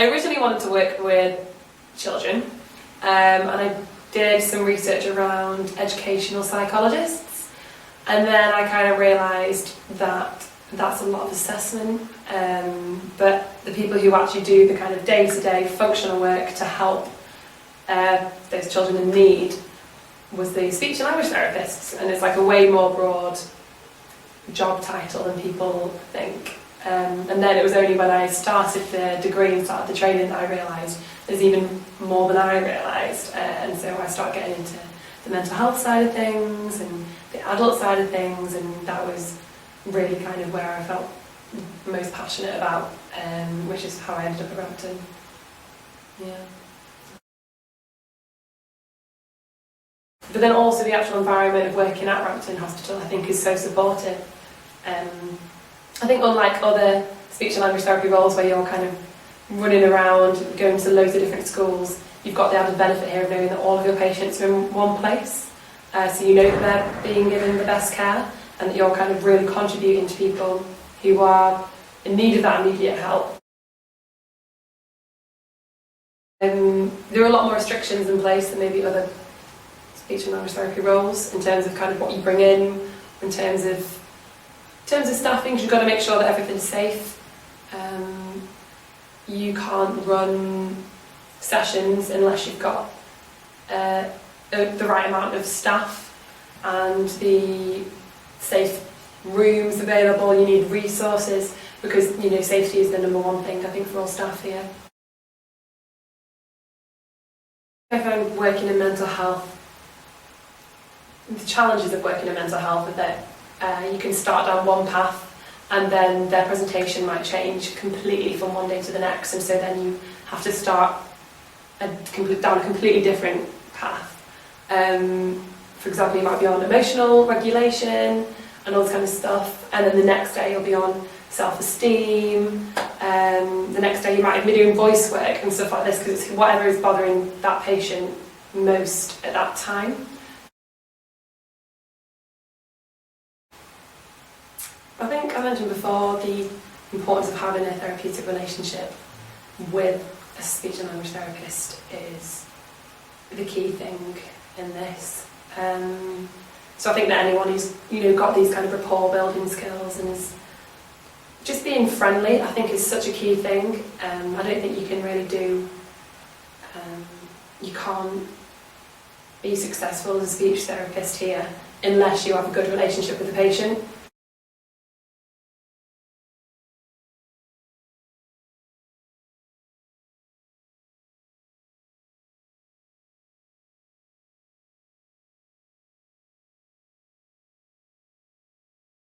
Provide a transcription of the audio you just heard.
I originally wanted to work with children, and I did some research around educational psychologists, and then I kind of realised that that's a lot of assessment, but the people who actually do the kind of day-to-day functional work to help those children in need was the speech and language therapists, and it's like a way more broad job title than people think. And then it was only when I started the degree and started the training that I realised there's even more than I realised, and so I started getting into the mental health side of things and the adult side of things, and that was really kind of where I felt most passionate about, which is how I ended up at Rampton. Yeah. But then also the actual environment of working at Rampton Hospital I think is so supportive. I think unlike other speech and language therapy roles where you're kind of running around, going to loads of different schools, you've got the added benefit here of knowing that all of your patients are in one place, so you know that they're being given the best care and that you're kind of really contributing to people who are in need of that immediate help. There are a lot more restrictions in place than maybe other speech and language therapy roles in terms of kind of what you bring in terms of staffing, because you've got to make sure that everything's safe. You can't run sessions unless you've got the right amount of staff and the safe rooms available. You need resources because safety is the number one thing I think for all staff here. I find working in mental health, the challenges of working in mental health are that you can start down one path and then their presentation might change completely from one day to the next, and so then you have to start down a completely different path. For example, you might be on emotional regulation and all this kind of stuff, and then the next day you'll be on self-esteem, the next day you might be doing voice work and stuff like this, because it's whatever is bothering that patient most at that time. I think I mentioned before the importance of having a therapeutic relationship with a speech and language therapist is the key thing in this. So I think that anyone who's got these kind of rapport building skills and is just being friendly, I think is such a key thing. I don't think you can really you can't be successful as a speech therapist here unless you have a good relationship with the patient.